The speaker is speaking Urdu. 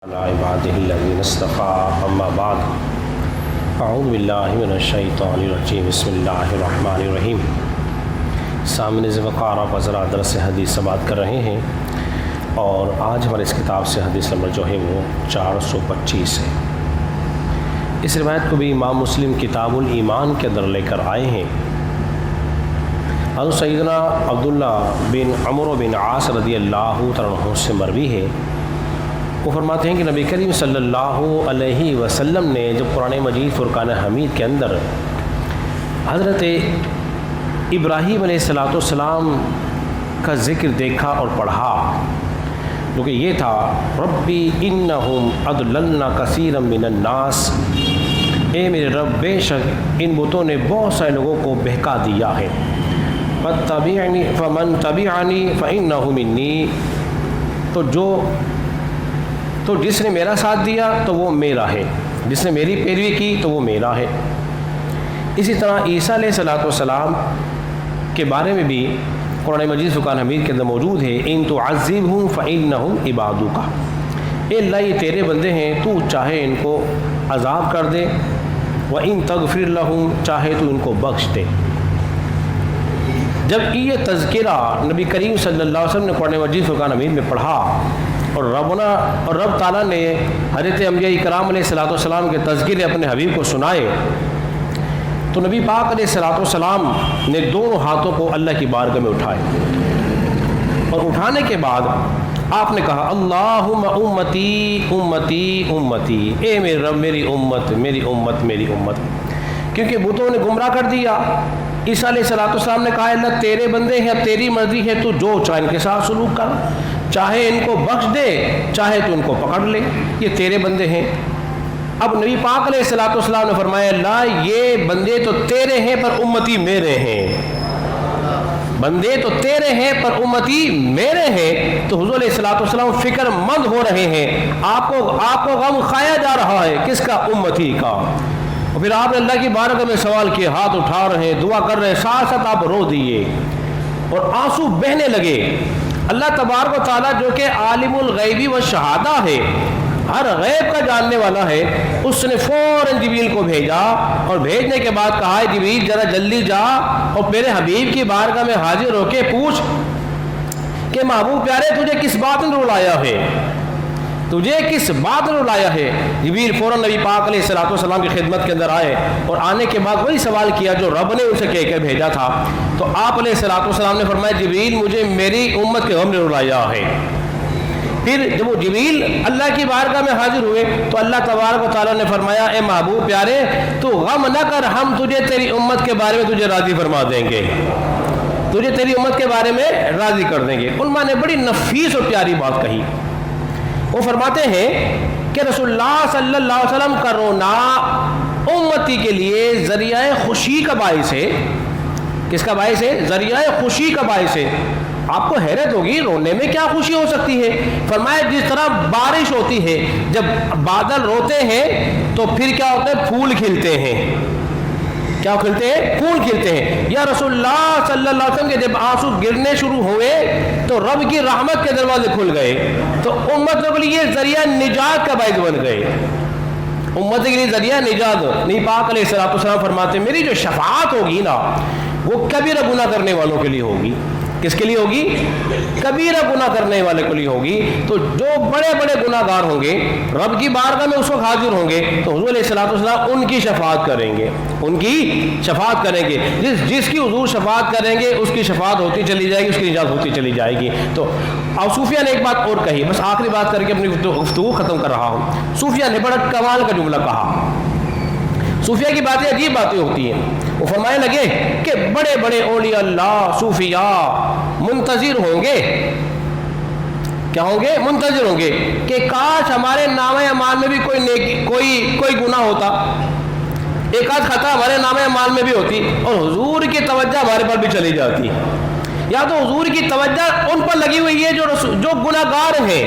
عباده الذين اصطفى اما بعد اعوذ باللہ من الشیطان الرجیم بسم اللہ الرحمن الرحیم۔ سامنے وقار آپ حضرات درس حدیث سے بات کر رہے ہیں اور آج ہمارے اس کتاب سے حدیث نمبر جو ہے وہ 425 ہے۔ اس روایت کو بھی امام مسلم کتاب الایمان کے اندر لے کر آئے ہیں۔ حضرت سیدنا عبداللہ بن عمرو بن عاص رضی اللہ تعالیٰ عنہ سے مروی ہے، وہ فرماتے ہیں کہ نبی کریم صلی اللہ علیہ وسلم نے جب قرآن مجید فرقان حمید کے اندر حضرت ابراہیم علیہ السلام کا ذکر دیکھا اور پڑھا، کیونکہ یہ تھا ربی انہم اضللن کثیرا من الناس، اے میرے رب بے شک ان بتوں نے بہت سارے لوگوں کو بہکا دیا ہے، فمن تبعنی فانہ منی، تو جس نے میرا ساتھ دیا تو وہ میرا ہے، جس نے میری پیروی کی تو وہ میرا ہے۔ اسی طرح عیسیٰ علیہ السلام کے بارے میں بھی قرآن مجید فرقان حمید کے اندر موجود ہے، ان تعذبہم فانہم عبادک، اے اللہ یہ تیرے بندے ہیں، تو چاہے ان کو عذاب کر دے، وان تغفر لہم، چاہے تو ان کو بخش دے۔ جب یہ تذکرہ نبی کریم صلی اللہ علیہ وسلم نے قرآن مجید فرقان حمید میں پڑھا اور رب تعالیٰ نے حضرت انبیاء کرام علیہ السلام کے تذکرے اپنے حبیب کو سنائے، تو نبی پاک علیہ السلام نے دونوں ہاتھوں کو اللہ کی بارگاہ میں اٹھائے اور اٹھانے کے بعد آپ نے کہا اللہم امتی امتی امتی، اے میرے رب میری امت میری امت میری امت، کیونکہ بتوں نے گمراہ کر دیا۔ عیسیٰ علیہ السلام نے کہا اللہ تیرے بندے ہیں، تیری مرضی ہے، تو جو چاہے ان کے ساتھ سلوک کر، چاہے ان کو بخش دے چاہے تو ان کو پکڑ لے، یہ تیرے بندے ہیں۔ اب نبی پاک علیہ السلام نے فرمایا اللہ یہ بندے تو تیرے ہیں پر امتی میرے ہیں، بندے تو تیرے ہیں پر امتی میرے ہیں۔ تو حضور علیہ السلام فکر مند ہو رہے ہیں، آپ کو غم کھایا جا رہا ہے، کس کا؟ امتی کا۔ اور پھر آپ نے اللہ کی بارگاہ میں سوال کیے، ہاتھ اٹھا رہے ہیں، دعا کر رہے ہیں، ساتھ ساتھ آپ رو دیے اور آنسو بہنے لگے۔ اللہ تبارک و تعالیٰ جو کہ عالم الغیبی و شہادہ ہے، ہر غیب کا جاننے والا ہے، اس نے فوراً جبریل کو بھیجا اور بھیجنے کے بعد کہا ہے جبریل ذرا جلدی جا اور میرے حبیب کی بارگاہ میں حاضر ہو کے پوچھ کہ محبوب پیارے تجھے کس بات نے رلایا ہے، تجھے کس بات نے رلایا ہے۔ جبریل فوراً نبی پاک علیہ السلام کی خدمت کے اندر آئے اور آنے کے بعد وہی سوال کیا جو رب نے اسے کہہ کے بھیجا تھا۔ تو آپ علیہ السلام نے فرمایا جبریل مجھے میری امت کے غم نے رلایا ہے۔ پھر جب وہ جبریل اللہ کی بارگاہ میں حاضر ہوئے تو اللہ تبارک و تعالیٰ نے فرمایا اے محبوب پیارے تو غم نہ کر، ہم تجھے تیری امت کے بارے میں تجھے راضی فرما دیں گے، تجھے تیری امت کے بارے میں راضی کر دیں گے۔ علماء نے بڑی نفیس اور پیاری بات کہی، وہ فرماتے ہیں کہ رسول اللہ صلی اللہ علیہ وسلم کا رونا امتی کے لیے ذریعہ خوشی کا باعث ہے۔ کس کا باعث ہے؟ ذریعہ خوشی کا باعث ہے۔ آپ کو حیرت ہوگی رونے میں کیا خوشی ہو سکتی ہے؟ فرمایا جس طرح بارش ہوتی ہے، جب بادل روتے ہیں تو پھر کیا ہوتا ہے؟ پھول کھلتے ہیں۔ کیا کھلتے ہیں؟ پھول کھلتے ہیں۔ یا رسول اللہ صلی اللہ علیہ وسلم کے جب آنسو گرنے شروع ہوئے تو رب کی رحمت کے دروازے کھل گئے، تو امت کے لیے ذریعہ نجات کا باعث بن گئے، امت کے لیے ذریعہ نجات۔ نبی پاک علیہ السلام فرماتے ہیں میری جو شفاعت ہوگی نا وہ کبیرہ گناہ کرنے والوں کے لیے ہوگی۔ کس کے لیے ہوگی؟ کبیرہ گناہ کرنے والے کے لیے ہوگی۔ تو جو بڑے بڑے گناہ گار ہوں گے رب کی بارگاہ میں اس وقت حاضر ہوں گے تو حضور علیہ السلام ان کی شفاعت کریں گے، ان کی شفاعت کریں گے۔ جس کی حضور شفاعت کریں گے اس کی شفاعت ہوتی چلی جائے گی، اس کی نجات ہوتی چلی جائے گی۔ تو اب صوفیہ نے ایک بات اور کہی، بس آخری بات کر کے اپنی گفتگو ختم کر رہا ہوں۔ صوفیہ نے بڑا کمال کا جملہ کہا۔ صوفیہ کی باتیں عجیب باتیں ہوتی ہیں۔ وہ فرمانے لگے کہ بڑے بڑے اولیاء اللہ صوفیاء منتظر ہوں گے، کیا ہوں گے؟ منتظر ہوں گے کہ کاش ہمارے نامہ اعمال میں بھی کوئی گناہ ہوتا، ایک آدھ خطا ہمارے نامہ اعمال میں بھی ہوتی اور حضور کی توجہ ہمارے پر بھی چلی جاتی۔ یا تو حضور کی توجہ ان پر لگی ہوئی ہے جو گناہ گار ہیں،